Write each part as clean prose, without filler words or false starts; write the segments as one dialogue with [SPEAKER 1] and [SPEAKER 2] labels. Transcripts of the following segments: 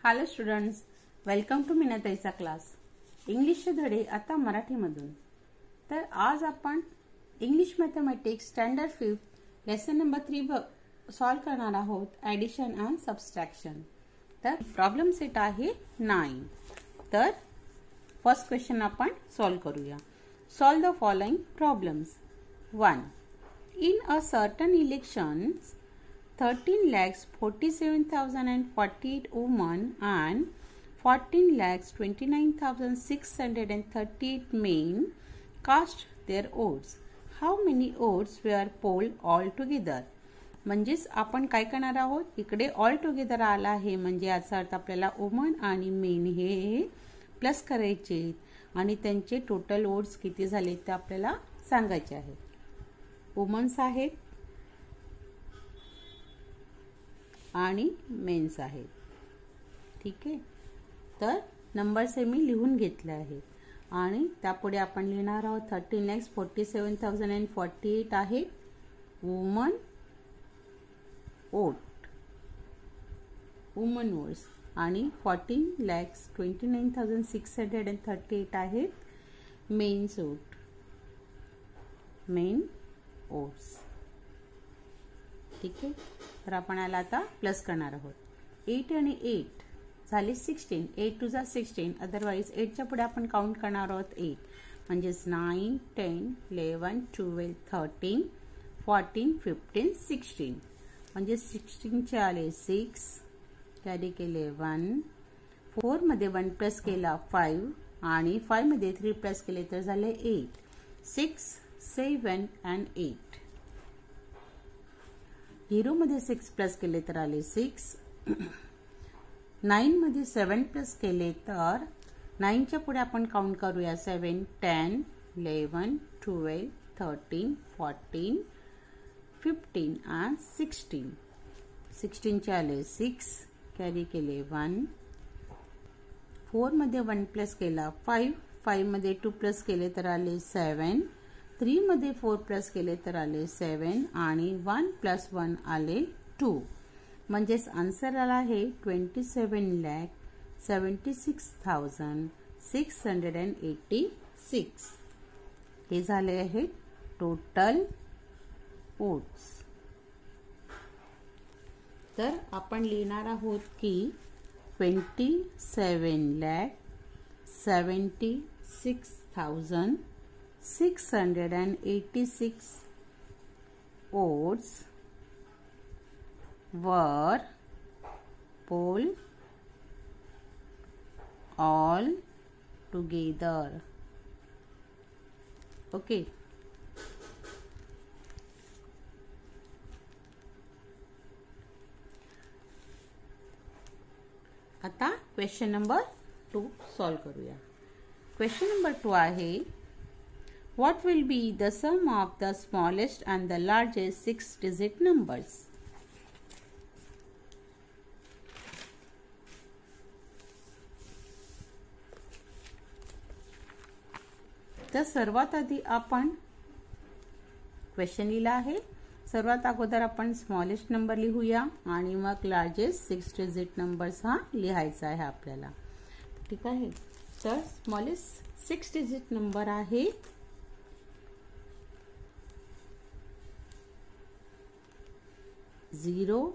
[SPEAKER 1] Hello students, welcome to मीनाताईचा class. इंग्लिशचे धडे आता मराठीमधून. तर आज आपण English mathematics standard 5 lesson number 3 solve करणार आहोत, ॲडिशन अँड सबस्ट्रॅक्शन. तर प्रॉब्लेम सेट आहे 9. तर फर्स्ट क्वेश्चन आपण सॉल्व करूया. Solve the following problems. 1. In a certain elections 13,47,048 women and 14,29,638 men cast their votes. How many votes were polled altogether? म्हणजेच आपण काय करणार आहोत, इकडे ऑल टुगेदर आला आहे म्हणजे याचा अर्थ आपल्याला वुमन आणि मेन हे प्लस करायचे आणि त्यांचे टोटल वोट्स किती झाले ते आपल्याला सांगायचे आहेत. वुमन्स आहेत आणि मेन्स आहेत. ठीक आहे, तर नंबर्स हे मी लिहून घेतले आहेत आणि त्यापुढे आपण लिहिणार आहोत 13,47,048 आहे वुमन वोट्स आणि 14,29,638 आहेत मेन वोट्स. ठीक आहे, तर आपण याला आता प्लस करणार आहोत. 8 आणि 8 झाले 16. 8 टू 16. अदरवाइज 8च्या पुढे आपण काउंट करणार आहोत 8 म्हणजेच 9, 10, 11, 12, 13, 14, 15, 16 म्हणजे 16चे आले 6, कॅरी केले 1, 4 मध्ये 1 प्लस केला 5 आणि 5 मध्ये 3 प्लस केले तर झाले 8. 6, 7 and 8. 0 मध्ये 6 प्लस केले तर आले 6. 9 मध्ये 7 प्लस केले तर 9च्या पुढे आपण काउंट करूया 7, 10, 11, 12, 13, 14, 15 and 16. 16चे आले 6, कॅरी केले 1. 4 मध्ये 1 प्लस केला 5, 5 मध्ये 2 प्लस केले तर आले 7. 3 मध्ये 4 प्लस केले तर आले 7 आणि 1 प्लस 1 आले 2 म्हणजेच आन्सर आला आहे 27,76,686. हे झाले आहे टोटल वोट्स. तर आपण लिहिणार आहोत की 27,76,686 votes were polled all together. Okay. आता क्वेश्चन नंबर 2 सॉल्व करूया. क्वेश्चन नंबर 2 आहे What will be the sum of the smallest and the largest 6-digit numbers? तर सर्वात आधी आपण क्वेश्चन लिहिला आहे. सर्वात अगोदर आपण स्मॉलेस्ट नंबर लिहूया आणि मग लार्जेस्ट 6-digit नंबर्स हा लिहायचा आहे आपल्याला. ठीक आहे, तर स्मॉलेस्ट 6-digit नंबर आहे 0.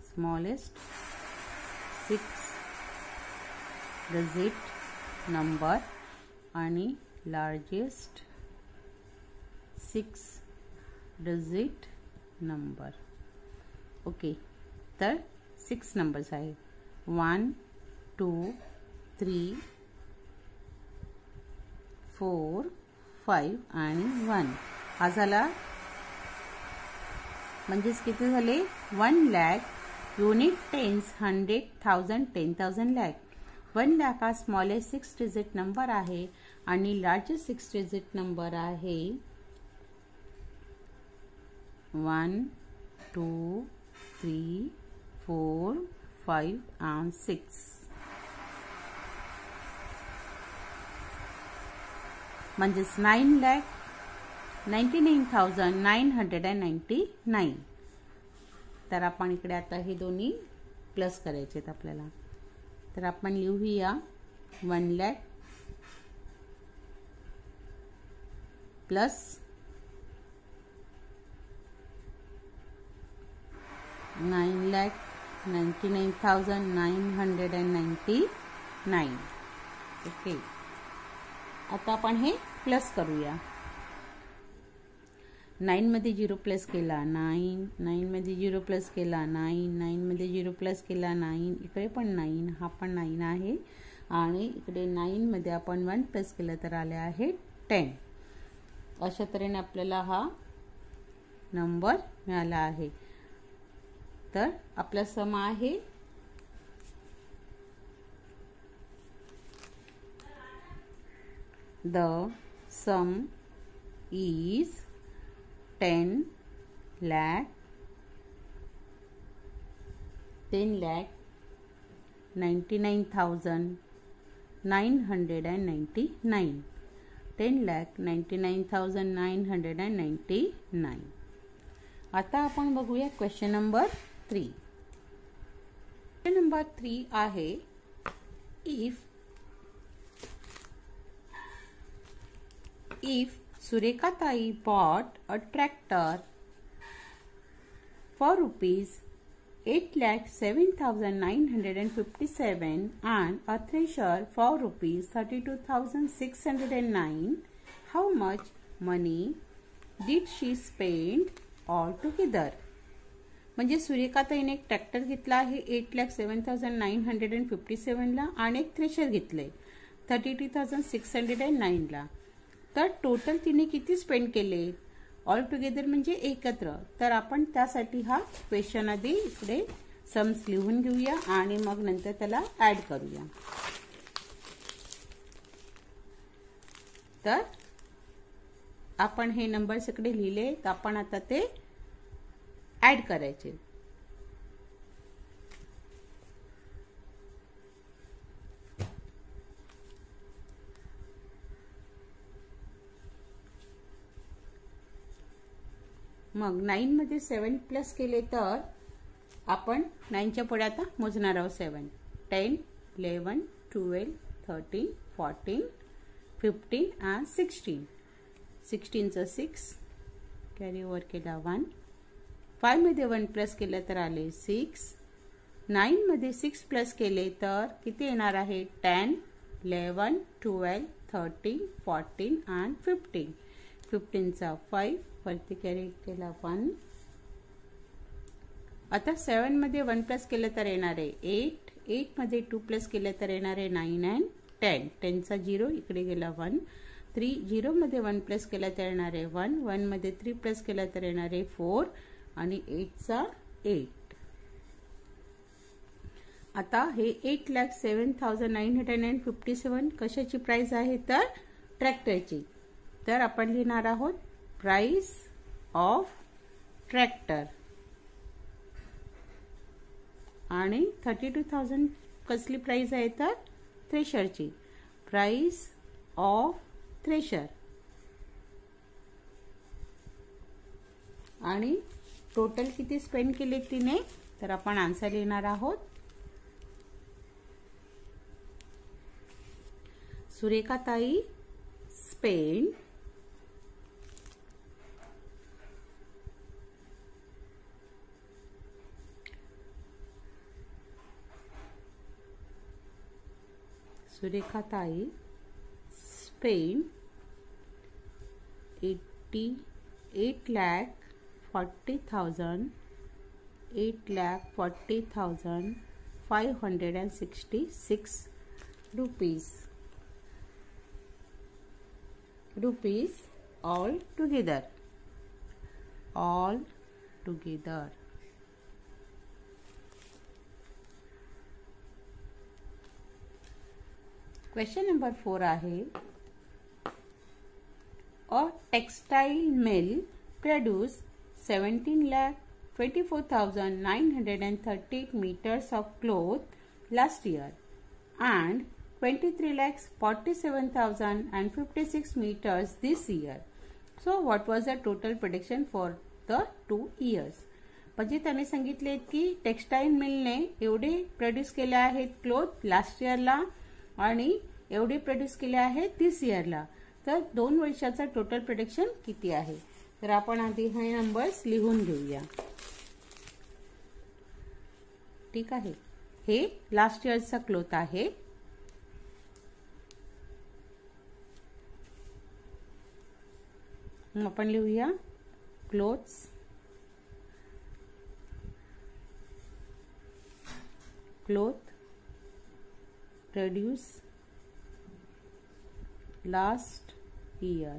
[SPEAKER 1] स्मॉलेस्ट 6-digit नंबर आणि लार्जेस्ट 6-digit नंबर. ओके, तर 6 नंबर्स आहे 1, 2, 3, 4, 5 आणि 1. हा झाला म्हणजेच किती झाले 1 लाख. Unit, tens, 100, 1000, 10,000, lakh. 1 लाख हा स्मॉलेस्ट 6-digit नंबर आहे आणि लार्जेस्ट 6-digit नंबर आहे 1, 2, 3, 4, 5 and 6. म्हणजेच 9,99,999. तर आपण इकडे आता हे दोन्ही प्लस करायचे आहेत आपल्याला. तर आपण लिहूया 1 लाख प्लस 9,99,999. ओके, आता आपण हे प्लस करूया. 9 मध्ये 0 प्लस केला 9, 9 मध्ये 0 प्लस केला 9, 9 मध्ये 0 प्लस केला 9, इकडे पण 9, हा पण 9 आहे आणि इकडे 9 मध्ये आपण 1 प्लस केलं तर आले आहे 10. अशा तऱ्हेने आपल्याला हा नंबर मिळाला आहे. तर आपला सम आहे द सम इज 10,99,999. 10,99,999. आता आपण बघूया क्वेश्चन नंबर 3. क्वेश्चन नंबर 3 आहे if Sureka Tai bought a tractor for rupees 8,07,957 and a thresher for rupees 32,609, how much money did she spend altogether? म्हणजे सुरेखाताईने एक ट्रॅक्टर घेतला आहे 8,07,957 ला आणि एक थ्रेशर घेतले 32,609 ला. तर टोटल तिने किती स्पेंड केले ऑल टुगेदर म्हणजे एकत्र. तर आपण त्यासाठी हा क्वेश्चन आधी इकडे सम्स लिहून घेऊया आणि मग नंतर त्याला ऍड करूया. तर आपण हे नंबर्स इकडे लिहिले तर आपण आता ते ऍड करायचे. मग 9 मध्ये 7 प्लस केले तर आपण 9 च्या पुढे आता मोजणार आहोत 7, 10, 11, 12, 13, 14, 15 and 16. 16 चं 6 कॅरी ओव्हर केला 1. 5 मध्ये 1 प्लस केलं तर आले 6. 9 मध्ये 6 प्लस केले तर किती येणार आहे 10, 11, 12, 13, 14 and 15. 15 चा 5 वरती कॅरी केला 1. आता 7 मध्ये 1 प्लस केलं तर येणार आहे 8. 8 मध्ये 2 प्लस केलं तर येणार आहे 9 and 10. 10 चा 0 इकडे गेला 1. 3 0 मध्ये 1 प्लस केलं तर येणार आहे 1. 1 मध्ये 3 प्लस केलं तर येणार आहे 4 आणि 8 चा 8. आता हे 8,07,957 कशाची प्राइस आहे तर ट्रॅक्टरची. तर आपण लिहिणार आहोत प्राइस ऑफ ट्रॅक्टर आणि 32,000 कसली प्राइस आहे तर थ्रेशरची. प्राइस ऑफ थ्रेशर आणि टोटल किती स्पेंड केले तिने तर आपण आन्सर लिहिणार आहोत सुरेखाताई spend सुरेखाताई spend 8,40,566 rupees all together. Question number 4 आहे a textile mill produced 17,24,938 meters of cloth last year and 23,47,056 meters this year. So what was the total production for the 2 years? म्हणजे त्याने सांगितले की टेक्सटाईल मिलने एवढे produce केले आहेत cloth last इयरला आणि एवढे प्रोड्यूस केले आहेत दिस इयरला. तर 2 वर्षाचा टोटल प्रोडक्शन किती आहे. तर आपण आधी हे नंबर्स लिहून घेऊया. ठीक आहे. हे लास्ट इयरचा क्लोथ आहे. आपण लिहूया clothes cloth produce last year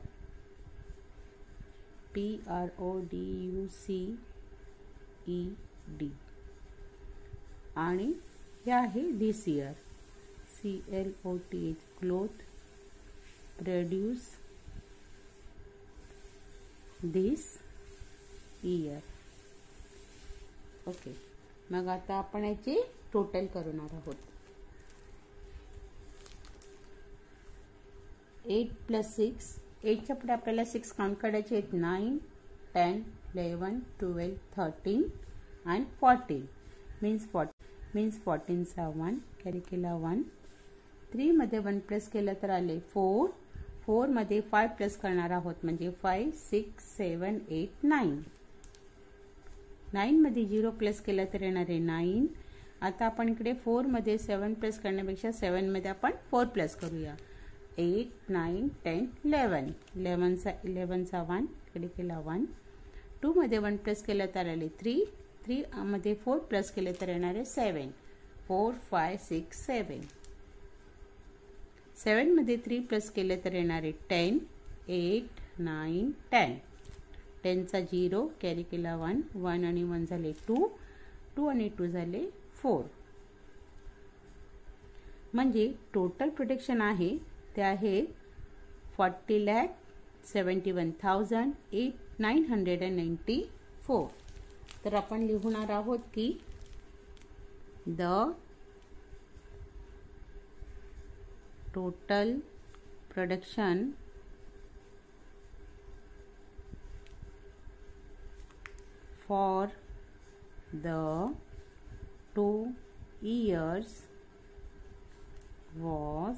[SPEAKER 1] PRODUCED आणि हे आहे दिस इयर CLOTH क्लोथ प्रोड्यूस दिस इयर. ओके. मग आता आपण याची टोटल करणार आहोत. 8 + 6 8च्या पुढे आपल्याला 6 काउंट करायचे आहेत. 9 10 11 12 13 and 14 means 14चा 1 कॅरी केला 1. 3 मध्ये 1 प्लस केलं तर आले 4. 4 मध्ये 5 प्लस करणार आहोत म्हणजे 5 6 7 8 9. 9 मध्ये 0 प्लस केलं तर येणार आहे 9. आता आपण इकडे 4 मध्ये 7 प्लस करण्यापेक्षा 7 मध्ये आपण 4 प्लस करूया. 8 9 10 11 11चा 1 इकडे केला 1. 2 मध्ये 1 प्लस केलं तर आले 3. 3 मध्ये 4 प्लस केले तर येणार आहे 7. 4 5 6 7. 7 मध्ये 3 प्लस केले तर येणार आहे 10. 8 9 10. 10चा 0 कॅरी केला 1. 1 आणि 1 झाले 2. 2 आणि 2 झाले 4. म्हणजे टोटल प्रोडक्शन आहे ते आहे 40,71,994. तर आपण लिहणार आहोत की the total production for the 2 years was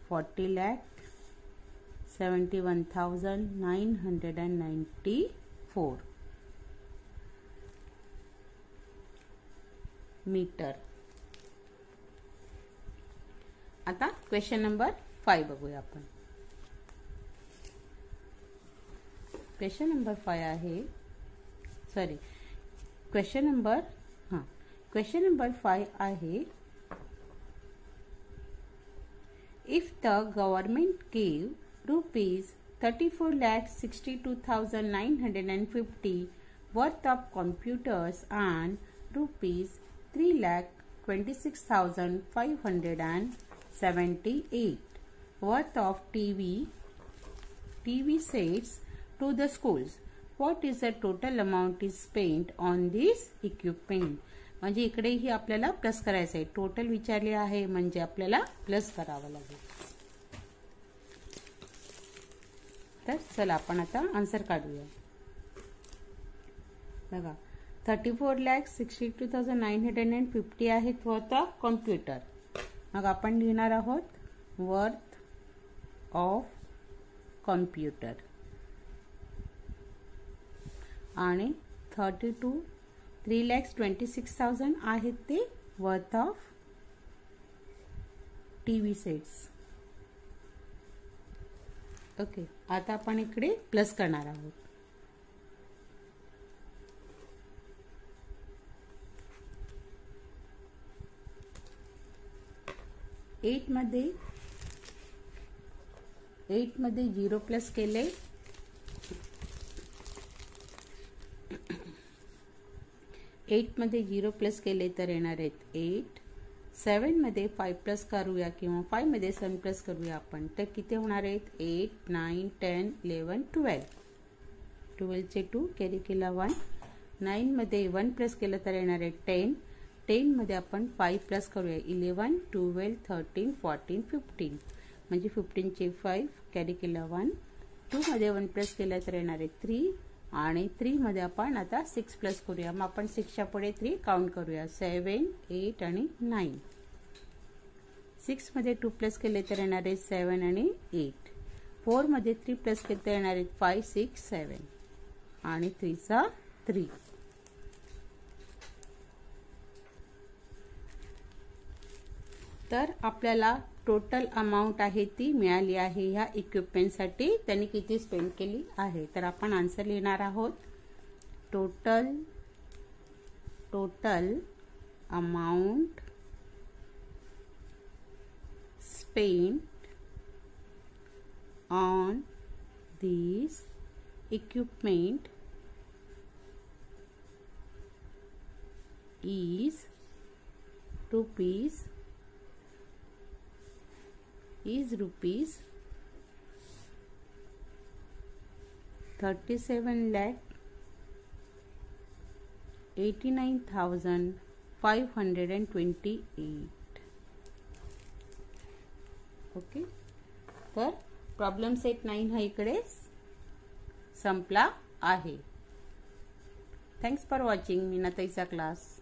[SPEAKER 1] 40,71,994 metre. आता क्वेश्चन नंबर 5 बघूया आपण. क्वेश्चन नंबर 5 आहे क्वेश्चन नंबर 5 आहे if the government gave rupees 34,62,950 worth of computers and rupees 3,26,578 worth of TV sets to the schools, what is the total amount is spent on this equipment. म्हणजे इकडेही आपल्याला plus करायचं आहे. Total विचारले आहे म्हणजे आपल्याला प्लस करावं लागेल. तर चला आपण आता आन्सर काढूया. बघा 34,62,950 आहेत वर्थ ऑफ कॉम्प्युटर. मग आपण लिहिणार आहोत वर्थ ऑफ कॉम्प्युटर आणि 3,26,000 आहेत ते worth of TV sets. Okay. आता आपण इकडे प्लस करणार आहोत. एट मध्ये 0 प्लस केले 8 मध्ये 0 प्लस केले तर येणार आहेत 8. 7 मध्ये 5 प्लस करूया किंवा 5 मध्ये 7 प्लस करूया आपण तर किती होणार आहेत 8 9 10 11 12. 12चे 2 कॅरी केला 1. 9 मध्ये 1 प्लस केलं तर येणार आहे 10. 10 मध्ये आपण 5 प्लस करूया 11 12 13 14 15 म्हणजे 15चे 5 कॅरी केला 1. 2 मध्ये 1 प्लस केलं तर येणार आहे 3. आणि 3 मध्ये आपण आता 6 प्लस करूया. मग आपण 6च्या पुढे 3 काउंट करूया. 7, 8 आणि 9. 6 मध्ये 2 प्लस केले तर येणार आहे 7 आणि 8. 4 मध्ये 3 प्लस केले तर येणार आहे 5, 6, 7 आणि 3 चा 3. तर आपल्याला टोटल अमाऊंट आहे ती मिळाली आहे. ह्या इक्विपमेंटसाठी त्यांनी किती स्पेंड केली आहे. तर आपण आन्सर लिहिणार आहोत. Total amount spend on this equipment is rupees 37,89,528. Okay. तर प्रॉब्लेम सेट 9 हा इकडे संपला आहे. थँक्स फॉर वॉचिंग मीनाताईचा क्लास.